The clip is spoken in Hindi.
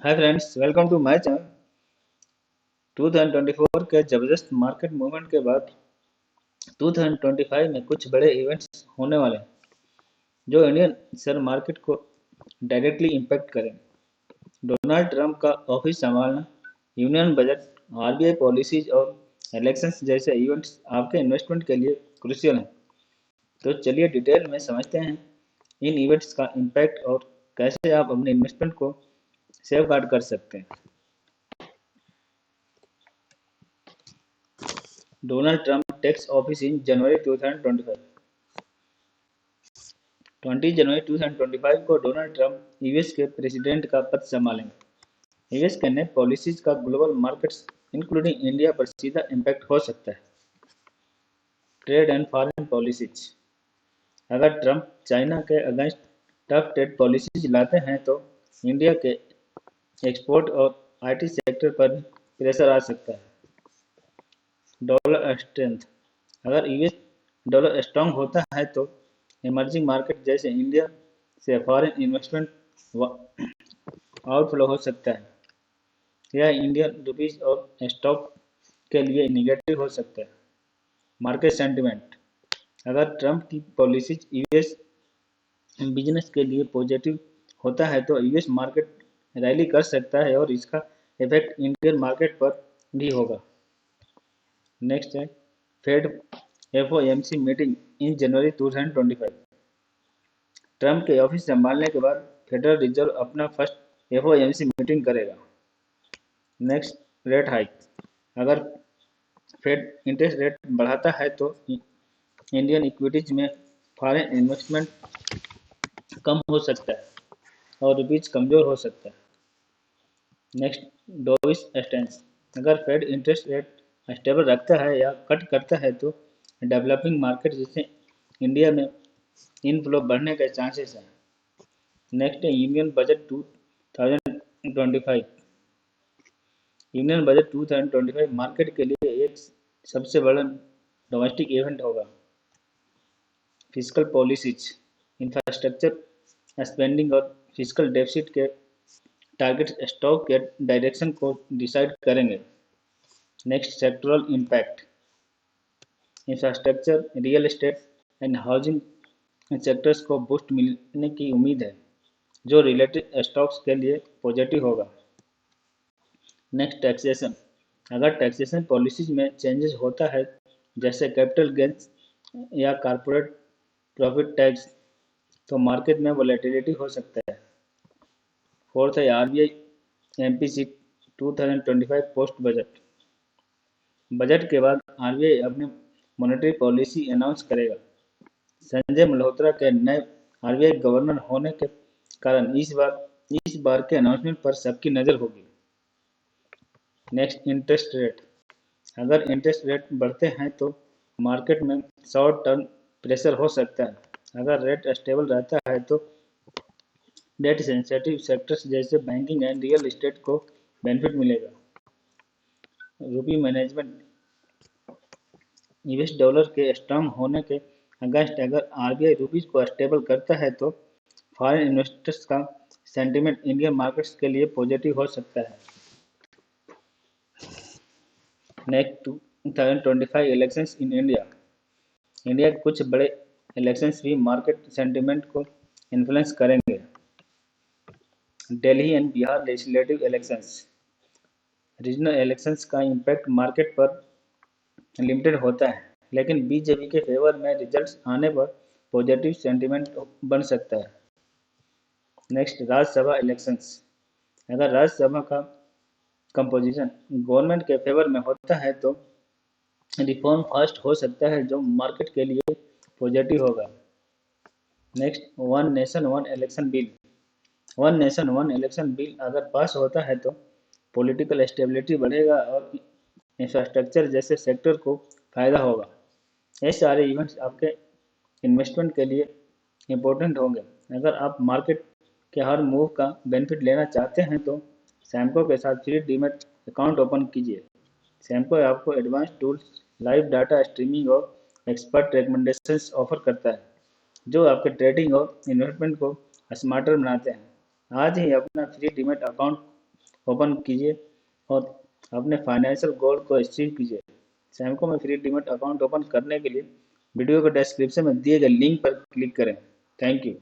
Hi friends, welcome to my channel. 2024 के जबरदस्त मार्केट मूवमेंट के बाद 2025 में कुछ बड़े इवेंट्स होने वाले हैं जो इंडियन शेयर मार्केट को डायरेक्टली इम्पैक्ट करें। डोनाल्ड ट्रंप का ऑफिस संभालना, यूनियन बजट, आरबीआई पॉलिसीज और इलेक्शंस जैसे इवेंट्स आपके इन्वेस्टमेंट के लिए क्रूशियल हैं। तो चलिए डिटेल में समझते हैं इन इवेंट्स का इम्पैक्ट और कैसे आप अपने इन्वेस्टमेंट को सेफ गार्ड कर सकते हैं। Donald Trump takes office in January 2025। 20 जनवरी 2025 को डोनाल्ड ट्रंप यूएस के प्रेसिडेंट का पद संभालेंगे। यूएस के नए पॉलिसीज का ग्लोबल मार्केट्स इंक्लूडिंग इंडिया पर सीधा इम्पैक्ट हो सकता है। Trade and foreign policies. अगर ट्रंप चाइना के अगेंस्ट टफ ट्रेड पॉलिसीज लाते हैं तो इंडिया के एक्सपोर्ट और आईटी सेक्टर पर भी प्रेशर आ सकता है। Dollar strength. अगर यूएस डॉलर स्ट्रांग होता है तो इमर्जिंग मार्केट जैसे इंडिया से फॉरेन इन्वेस्टमेंट आउटफ्लो हो सकता है। यह इंडियन रुपीज और स्टॉक के लिए निगेटिव हो सकता है। Market sentiment. अगर ट्रंप की पॉलिसीज यूएस बिजनेस के लिए पॉजिटिव होता है तो यूएस मार्केट रैली कर सकता है और इसका इफेक्ट इंडियन मार्केट पर भी होगा। नेक्स्ट है Fed FOMC meeting in January 2025। Trump के ऑफिस संभालने के बाद फेडरल रिजर्व अपना फर्स्ट एफओएमसी मीटिंग करेगा। Next rate hike. अगर फेड इंटरेस्ट रेट बढ़ाता है तो इंडियन इक्विटीज में फॉरेन इन्वेस्टमेंट कम हो सकता है और रुपीज कमजोर हो सकता है। Next dovish stance. अगर फेड इंटरेस्ट रेट स्टेबल रखता है या कट करता है तो डेवलपिंग मार्केट जैसे इंडिया में इनफ्लो बढ़ने के चांसेस हैं। नेक्स्ट है union budget 2025। Union budget 2025 market के लिए एक सबसे बड़ा डोमेस्टिक इवेंट होगा। फिस्कल पॉलिसीज, इंफ्रास्ट्रक्चर स्पेंडिंग और फिस्कल डेफिसिट के टारगेट स्टॉक के डायरेक्शन को डिसाइड करेंगे। Next sectoral impact. Infrastructure, real estate and housing sectors को बूस्ट मिलने की उम्मीद है जो रिलेटेड स्टॉक्स के लिए पॉजिटिव होगा। Next taxation. अगर टैक्सेशन पॉलिसीज में चेंजेस होता है जैसे कैपिटल गेन्स या कॉरपोरेट प्रॉफिट टैक्स तो मार्केट में वोलेटिलिटी हो सकता है। फोर्थ है RBI MPC 2025 post budget. Budget के बाद आरबीआई अपनी मॉनेटरी पॉलिसी अनाउंस करेगा। संजय मल्होत्रा के नए आरबीआई गवर्नर होने के कारण इस बार के अनाउंसमेंट पर सबकी नज़र होगी। Next interest rate. अगर इंटरेस्ट रेट बढ़ते हैं तो मार्केट में शॉर्ट टर्म प्रेशर हो सकता है। अगर रेट स्टेबल रहता है तो डेट सेंसिटिव सेक्टर्स जैसे बैंकिंग एंड रियल एस्टेट को बेनिफिट मिलेगा। रूपी मैनेजमेंट। यूएस डॉलर के स्ट्रांग होने के अगेंस्ट अगर आरबीआई रुपीज को स्टेबल करता है तो फॉरेन इन्वेस्टर्स का सेंटीमेंट इंडियन मार्केट्स के लिए पॉजिटिव हो सकता है। Next 2025 elections in India. India के कुछ बड़े इलेक्शंस भी मार्केट सेंटीमेंट को इन्फ्लुएंस करेंगे। Delhi and Bihar legislative elections. Regional elections का इम्पैक्ट मार्केट पर लिमिटेड होता है लेकिन बीजेपी के फेवर में रिजल्ट्स आने पर पॉजिटिव सेंटीमेंट बन सकता है। Next Rajya Sabha elections. अगर राज्यसभा का कंपोजिशन गवर्नमेंट के फेवर में होता है तो रिफॉर्म फास्ट हो सकता है जो मार्केट के लिए पॉजिटिव होगा। Next one nation one election bill. One nation one election bill अगर पास होता है तो पॉलिटिकल स्टेबिलिटी बढ़ेगा और इंफ्रास्ट्रक्चर जैसे सेक्टर को फायदा होगा। ये सारे इवेंट्स आपके इन्वेस्टमेंट के लिए इम्पोर्टेंट होंगे। अगर आप मार्केट के हर मूव का बेनिफिट लेना चाहते हैं तो सैमको के साथ फ्री डीमेट अकाउंट ओपन कीजिए। सैमको आपको advance tools, live data streaming और एक्सपर्ट रिकमेंडेशंस ऑफर करता है जो आपके ट्रेडिंग और इन्वेस्टमेंट को स्मार्टर बनाते हैं। आज ही अपना फ्री डीमेट अकाउंट ओपन कीजिए और अपने फाइनेंशियल गोल को अचीव कीजिए। सैमको में फ्री डीमैट अकाउंट ओपन करने के लिए वीडियो के डिस्क्रिप्शन में दिए गए लिंक पर क्लिक करें। Thank you.